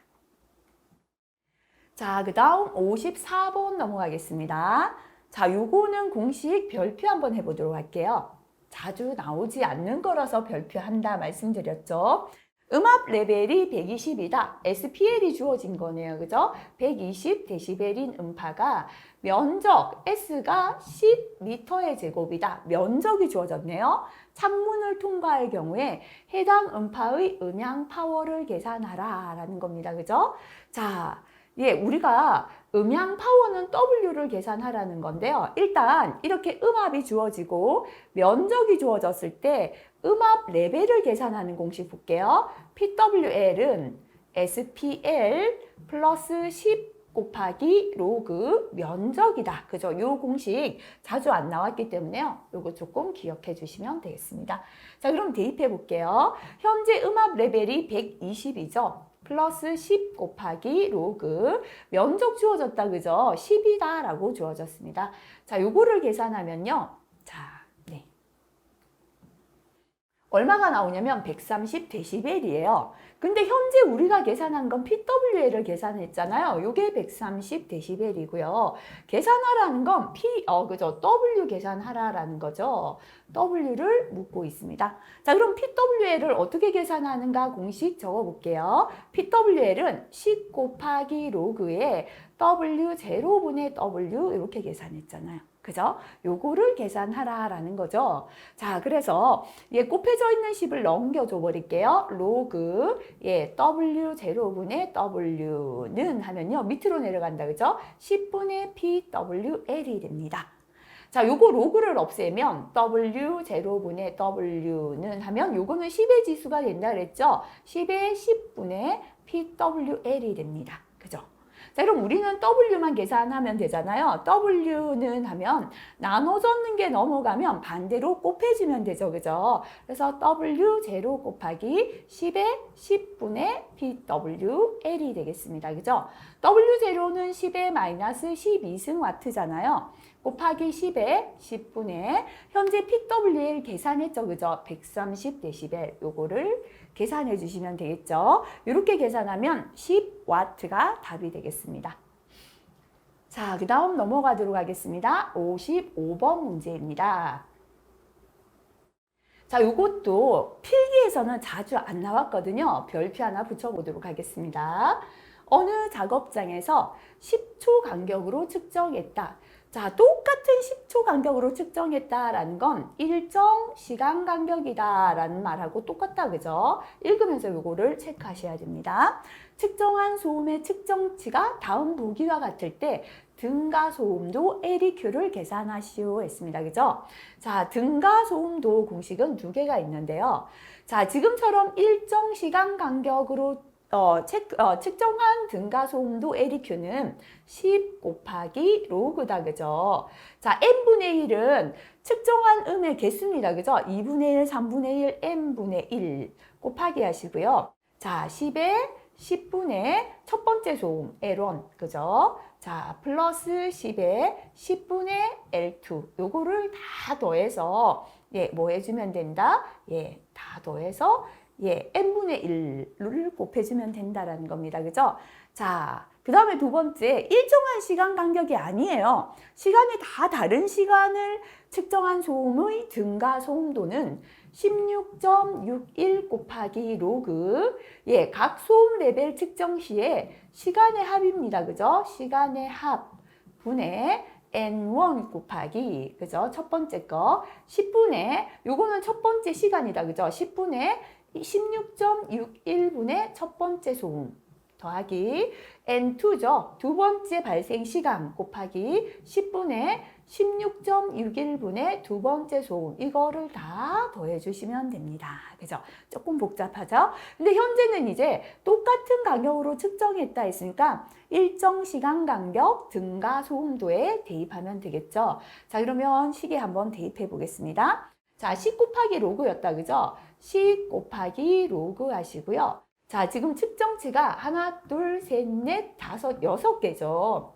자, 그 다음 54번 넘어가겠습니다. 자, 요거는 공식 별표 한번 해보도록 할게요. 자주 나오지 않는 거라서 별표한다 말씀드렸죠. 음압 레벨이 120이다. SPL이 주어진 거네요. 그죠? 120 데시벨인 음파가 면적 S가 10m의 제곱이다. 면적이 주어졌네요. 창문을 통과할 경우에 해당 음파의 음향 파워를 계산하라 라는 겁니다. 그죠? 자, 우리가 음향 파워는 W를 계산하라는 건데요. 일단 이렇게 음압이 주어지고 면적이 주어졌을 때 음압 레벨을 계산하는 공식 볼게요. PWL은 SPL 플러스 10 곱하기 로그 면적이다. 그죠? 요 공식 자주 안 나왔기 때문에요. 요거 조금 기억해 주시면 되겠습니다. 자, 그럼 대입해 볼게요. 현재 음압 레벨이 120이죠. 플러스 10 곱하기 로그 면적 주어졌다. 그죠? 10이다 라고 주어졌습니다. 자, 요거를 계산하면요. 자, 얼마가 나오냐면 130 데시벨이에요. 근데 현재 우리가 계산한 건 PWL을 계산했잖아요. 요게 130 데시벨이고요. 계산하라는 건 그죠? W 계산하라라는 거죠. W를 묻고 있습니다. 자, 그럼 PWL을 어떻게 계산하는가 공식 적어 볼게요. PWL은 10 곱하기 로그에 W0분의 W 이렇게 계산했잖아요. 그죠? 요거를 계산하라라는 거죠. 자, 그래서 곱해져 있는 10을 넘겨줘 버릴게요. 로그 W0분의 W는 하면요. 밑으로 내려간다. 그죠? 10분의 PWL이 됩니다. 자, 요거 로그를 없애면 W0분의 W는 하면 요거는 10의 지수가 된다 그랬죠? 10의 10분의 PWL이 됩니다. 그죠? 자, 그럼 우리는 W만 계산하면 되잖아요. W는 하면 나눠 적는 게 넘어가면 반대로 곱해주면 되죠. 그죠? 그래서 W0 곱하기 10의 10분의 PWL이 되겠습니다. 그죠? W0는 10의 마이너스 12승와트잖아요. 곱하기 10의 10분의 현재 PWL 계산했죠. 그죠? 130dB 요거를 계산해 주시면 되겠죠. 이렇게 계산하면 10W가 답이 되겠습니다. 자, 그 다음 넘어가도록 하겠습니다. 55번 문제입니다. 자, 요것도 필기에서는 자주 안 나왔거든요. 별표 하나 붙여보도록 하겠습니다. 어느 작업장에서 10초 간격으로 측정했다. 자, 똑같은 10초 간격으로 측정했다라는 건 일정 시간 간격이다라는 말하고 똑같다, 그죠? 읽으면서 요거를 체크하셔야 됩니다. 측정한 소음의 측정치가 다음 보기와 같을 때 등가소음도 LEQ를 계산하시오 했습니다. 그죠? 자, 등가소음도 공식은 두 개가 있는데요. 자, 지금처럼 일정 시간 간격으로 측정한 등가소음도 LEQ는 10 곱하기 로그다, 그죠? 자, n분의 1은 측정한 음의 개수입니다, 그죠? 2분의 1, 3분의 1, n분의 1 곱하기 하시고요. 자, 10의 10분의 첫 번째 소음, L1, 그죠? 자, 플러스 10의 10분의 L2, 요거를 다 더해서, 뭐 해주면 된다? 다 더해서, n분의 1을 곱해주면 된다라는 겁니다. 그죠? 자, 그 다음에 두 번째, 일정한 시간 간격이 아니에요. 시간이 다 다른 시간을 측정한 소음의 등가 소음도는 16.61 곱하기 로그, 각 소음 레벨 측정 시에 시간의 합입니다. 그죠? 시간의 합 분의 N1 곱하기, 그죠? 첫 번째 거 10분의, 요거는 첫 번째 시간이다. 그죠? 10분의 16.61분의 첫 번째 소음 더하기 N2죠. 두 번째 발생 시간 곱하기 10분의 16.61분의 두 번째 소음, 이거를 다 더해 주시면 됩니다. 그죠? 조금 복잡하죠? 근데 현재는 이제 똑같은 간격으로 측정했다 했으니까 일정 시간 간격 등가 소음도에 대입하면 되겠죠? 자, 그러면 식에 한번 대입해 보겠습니다. 자, 10 곱하기 로그였다. 그죠? 10 곱하기 로그 하시고요. 자, 지금 측정치가 하나, 둘, 셋, 넷, 다섯, 6개죠.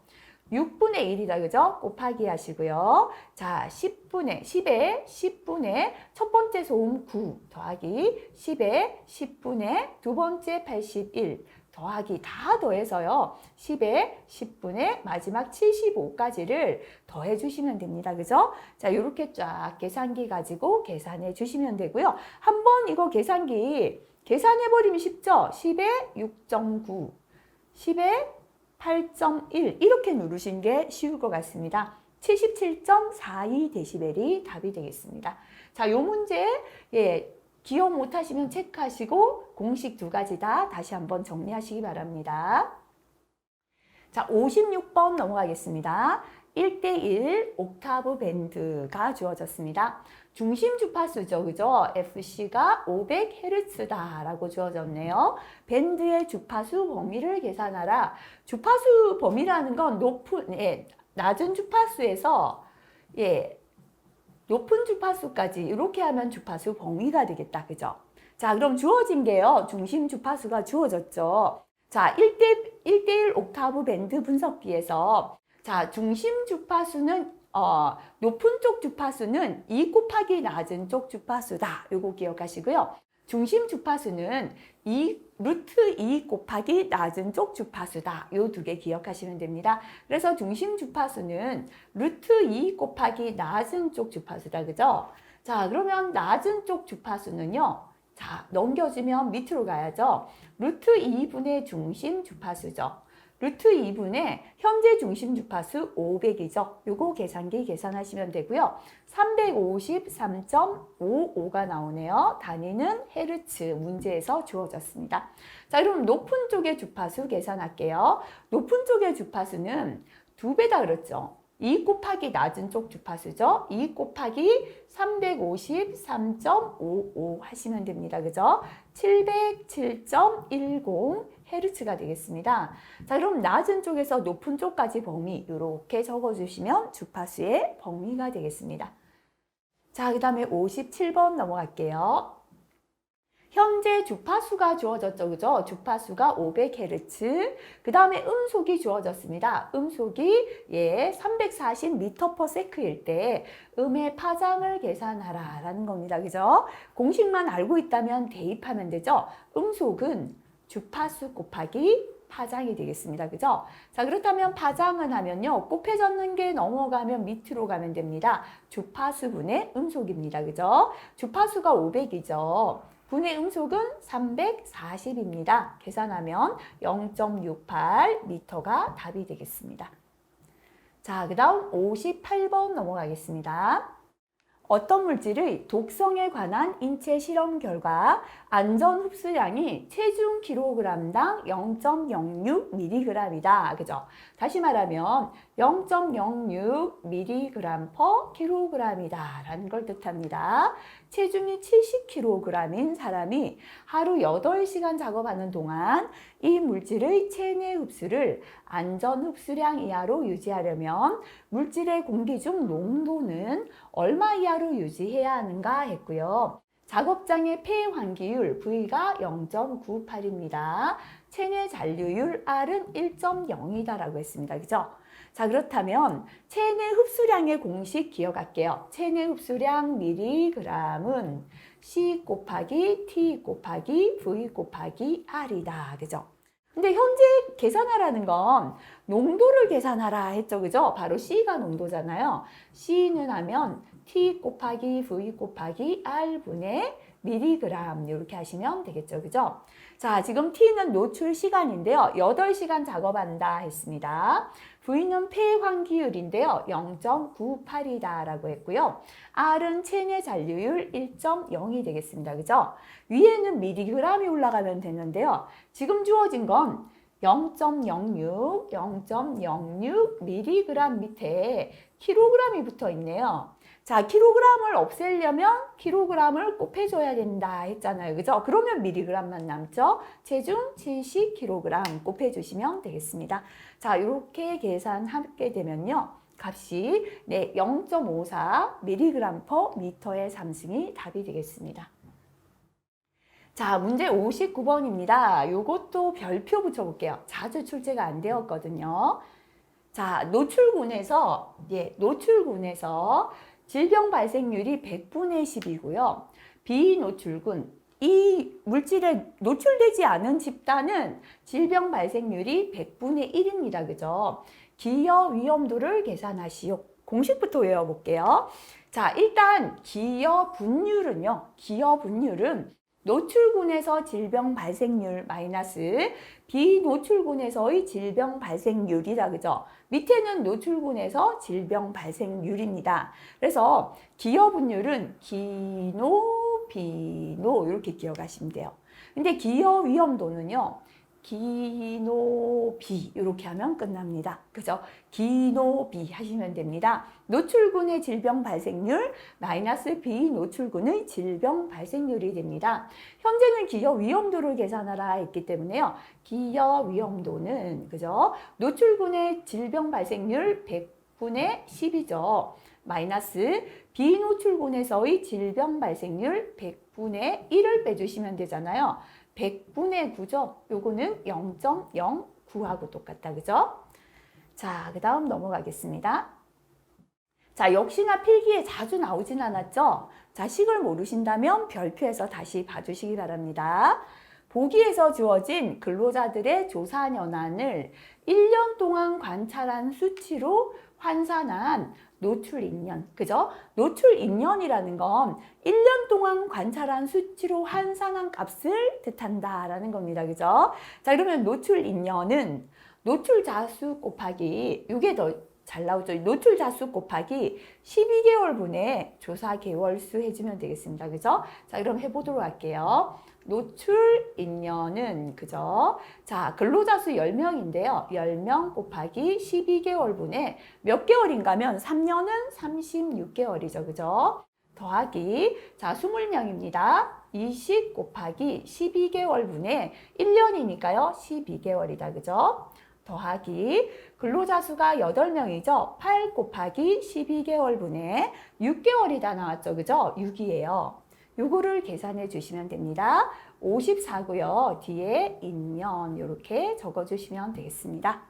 6분의 1이다. 그죠? 곱하기 하시고요. 자, 10의 10분의 첫 번째 소음 9 더하기 10의 10분의 두 번째 81 더하기 다 더해서요. 10의 10분의 마지막 75까지를 더해 주시면 됩니다. 그죠? 자, 이렇게 쫙 계산기 가지고 계산해 주시면 되고요. 한번 이거 계산기 계산해 버리면 쉽죠? 10의 6.9, 10의 8.1 이렇게 누르신 게 쉬울 것 같습니다. 77.42dB이 답이 되겠습니다. 자, 요 문제 기억 못하시면 체크하시고 공식 두 가지 다 다시 한번 정리하시기 바랍니다. 자, 56번 넘어가겠습니다. 1대1 옥타브 밴드가 주어졌습니다. 중심 주파수죠. 그죠? FC가 500Hz다 라고 주어졌네요. 밴드의 주파수 범위를 계산하라. 주파수 범위라는 건 낮은 주파수에서 높은 주파수까지 이렇게 하면 주파수 범위가 되겠다. 그죠? 자, 그럼 주어진 게요. 중심 주파수가 주어졌죠. 자, 1대1 옥타브 밴드 분석기에서 자, 중심 주파수는 높은 쪽 주파수는 2 곱하기 낮은 쪽 주파수다. 요거 기억하시고요. 중심 주파수는 루트 2 곱하기 낮은 쪽 주파수다. 요 두 개 기억하시면 됩니다. 그래서 중심 주파수는 루트 2 곱하기 낮은 쪽 주파수다. 그죠? 자, 그러면 낮은 쪽 주파수는요. 자, 넘겨주면 밑으로 가야죠. 루트 2분의 중심 주파수죠. 루트 2분의 현재 중심 주파수 500이죠. 요거 계산기 계산하시면 되고요. 353.55가 나오네요. 단위는 헤르츠 문제에서 주어졌습니다. 자, 그럼 높은 쪽의 주파수 계산할게요. 높은 쪽의 주파수는 2배다 그랬죠. 2 곱하기 낮은 쪽 주파수죠. 2 곱하기 353.55 하시면 됩니다. 그죠? 707.10 헤르츠가 되겠습니다. 자, 그럼 낮은 쪽에서 높은 쪽까지 범위 이렇게 적어주시면 주파수의 범위가 되겠습니다. 자, 그 다음에 57번 넘어갈게요. 현재 주파수가 주어졌죠. 그죠? 주파수가 500Hz. 그 다음에 음속이 주어졌습니다. 음속이 340m/s일 때 음의 파장을 계산하라 라는 겁니다. 그죠? 공식만 알고 있다면 대입하면 되죠. 음속은 주파수 곱하기 파장이 되겠습니다. 그죠? 자, 그렇다면 파장은 하면요. 곱해졌는 게 넘어가면 밑으로 가면 됩니다. 주파수분의 음속입니다. 그죠? 주파수가 500이죠. 분의 음속은 340입니다. 계산하면 0.68m가 답이 되겠습니다. 자, 그 다음 58번 넘어가겠습니다. 어떤 물질의 독성에 관한 인체 실험 결과 안전 흡수량이 체중 kg당 0.06mg이다. 그죠? 다시 말하면 0.06mg/kg이다 라는 걸 뜻합니다. 체중이 70kg인 사람이 하루 8시간 작업하는 동안 이 물질의 체내 흡수를 안전 흡수량 이하로 유지하려면 물질의 공기 중 농도는 얼마 이하로 유지해야 하는가 했고요. 작업장의 폐 환기율 V가 0.98입니다. 체내 잔류율 R은 1.0이다라고 했습니다. 그죠? 자, 그렇다면 체내 흡수량의 공식 기억할게요. 체내 흡수량 mg은 C 곱하기 T 곱하기 V 곱하기 R이다. 그죠? 근데 현재 계산하라는 건 농도를 계산하라 했죠. 그죠? 바로 C가 농도잖아요. C는 하면 T 곱하기 V 곱하기 R분의 미리그램 이렇게 하시면 되겠죠. 그죠? 자, 지금 T는 노출 시간인데요. 8시간 작업한다 했습니다. V는 폐 환기율인데요. 0.98이다 라고 했고요. R은 체내 잔류율 1.0이 되겠습니다. 그죠? 위에는 미리그램이 올라가면 되는데요. 지금 주어진 건 0.06, 0.06mg 밑에 킬로그램이 붙어 있네요. 자, 킬로그램을 없애려면 킬로그램을 곱해줘야 된다 했잖아요. 그죠? 그러면 미리그램만 남죠? 체중 70kg 곱해주시면 되겠습니다. 자, 이렇게 계산하게 되면요. 값이 0.54mg/m의 상승이 답이 되겠습니다. 자, 문제 59번입니다. 요것도 별표 붙여볼게요. 자주 출제가 안 되었거든요. 자, 노출군에서 질병 발생률이 100분의 10이고요. 비노출군, 이 물질에 노출되지 않은 집단은 질병 발생률이 100분의 1입니다. 그죠? 기여 위험도를 계산하시오. 공식부터 외워볼게요. 자, 일단 기여 분율은 노출군에서 질병 발생률 마이너스 비노출군에서의 질병 발생률이다. 그죠? 밑에는 노출군에서 질병 발생률입니다. 그래서 기여 분율은 기노, 비노 이렇게 기억하시면 돼요. 근데 기여 위험도는요. 기노비 이렇게 하면 끝납니다. 그죠? 기노비 하시면 됩니다. 노출군의 질병 발생률 마이너스 비노출군의 질병 발생률이 됩니다. 현재는 기여 위험도를 계산하라 했기 때문에요. 기여 위험도는 그죠? 노출군의 질병 발생률 100분의 10이죠. 마이너스 비노출군에서의 질병 발생률 100분의 1을 빼주시면 되잖아요. 100분의 9죠. 요거는 0.09하고 똑같다. 그죠? 자, 그 다음 넘어가겠습니다. 자, 역시나 필기에 자주 나오진 않았죠? 자, 식을 모르신다면 별표에서 다시 봐주시기 바랍니다. 보기에서 주어진 근로자들의 조사 연한을 1년 동안 관찰한 수치로 환산한 노출 인연, 그죠? 노출 인연이라는 건 1년 동안 관찰한 수치로 환산한 값을 뜻한다라는 겁니다. 그죠? 자, 그러면 노출 인연은 노출 자수 곱하기, 이게 더 잘 나오죠. 노출 자수 곱하기 12개월분의 조사 개월수 해주면 되겠습니다. 그죠? 자, 그럼 해보도록 할게요. 노출 인년은, 그죠? 자, 근로자 수 10명인데요. 10명 곱하기 12개월분의 몇 개월인가면 3년은 36개월이죠. 그죠? 더하기, 자, 20명입니다. 20 곱하기 12개월분의 1년이니까요. 12개월이다. 그죠? 더하기, 근로자 수가 8명이죠. 8 곱하기 12개월분의 6개월이다 나왔죠. 그죠? 6이에요. 요거를 계산해 주시면 됩니다. 54고요. 뒤에 인년 이렇게 적어주시면 되겠습니다.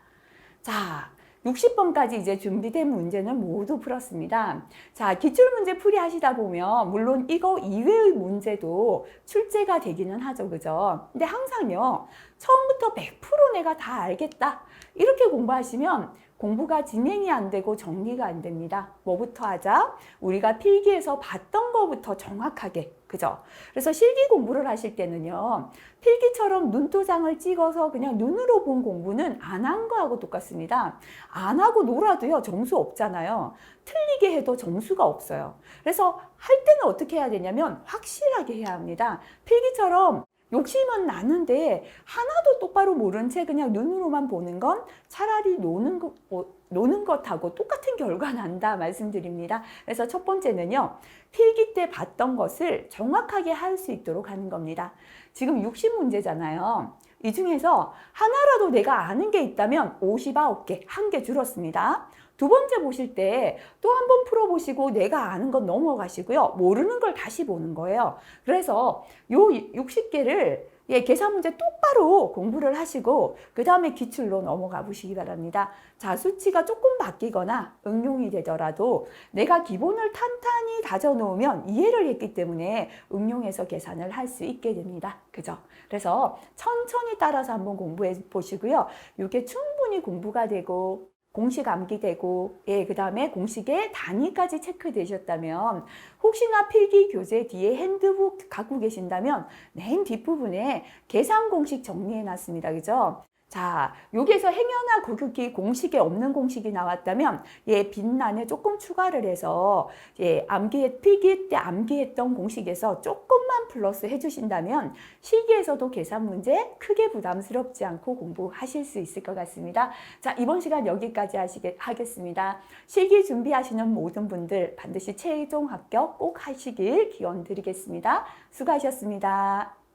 자, 60번까지 이제 준비된 문제는 모두 풀었습니다. 자, 기출문제 풀이 하시다 보면 물론 이거 이외의 문제도 출제가 되기는 하죠. 그죠? 근데 항상요, 처음부터 100% 내가 다 알겠다. 이렇게 공부하시면 공부가 진행이 안 되고 정리가 안 됩니다. 뭐부터 하자? 우리가 필기에서 봤던 거부터 정확하게, 그죠? 그래서 실기 공부를 하실 때는요, 필기처럼 눈도장을 찍어서 그냥 눈으로 본 공부는 안 한 거하고 똑같습니다. 안 하고 놀아도요, 점수 없잖아요. 틀리게 해도 점수가 없어요. 그래서 할 때는 어떻게 해야 되냐면 확실하게 해야 합니다. 필기처럼 욕심은 나는데 하나도 똑바로 모른 채 그냥 눈으로만 보는 건 차라리 노는 것하고 똑같은 결과 난다 말씀드립니다. 그래서 첫 번째는요, 필기 때 봤던 것을 정확하게 할 수 있도록 하는 겁니다. 지금 60문제잖아요. 이 중에서 하나라도 내가 아는 게 있다면 59개, 한 개 줄었습니다. 두 번째 보실 때 또 한 번 풀어보시고 내가 아는 건 넘어가시고요. 모르는 걸 다시 보는 거예요. 그래서 요 60개를 계산 문제 똑바로 공부를 하시고 그 다음에 기출로 넘어가 보시기 바랍니다. 자, 수치가 조금 바뀌거나 응용이 되더라도 내가 기본을 탄탄히 다져 놓으면 이해를 했기 때문에 응용해서 계산을 할 수 있게 됩니다. 그죠? 그래서 천천히 따라서 한번 공부해 보시고요. 이게 충분히 공부가 되고 공식 암기되고, 그 다음에 공식의 단위까지 체크되셨다면, 혹시나 필기 교재 뒤에 핸드북 갖고 계신다면, 맨 뒷부분에 계산 공식 정리해 놨습니다. 그죠? 자, 여기에서 행여나 고급기 공식에 없는 공식이 나왔다면 빛란에 조금 추가를 해서 필기 때 암기했던 공식에서 조금만 플러스 해주신다면 실기에서도 계산 문제 크게 부담스럽지 않고 공부하실 수 있을 것 같습니다. 자, 이번 시간 여기까지 하겠습니다. 실기 준비하시는 모든 분들 반드시 최종 합격 꼭 하시길 기원 드리겠습니다. 수고하셨습니다.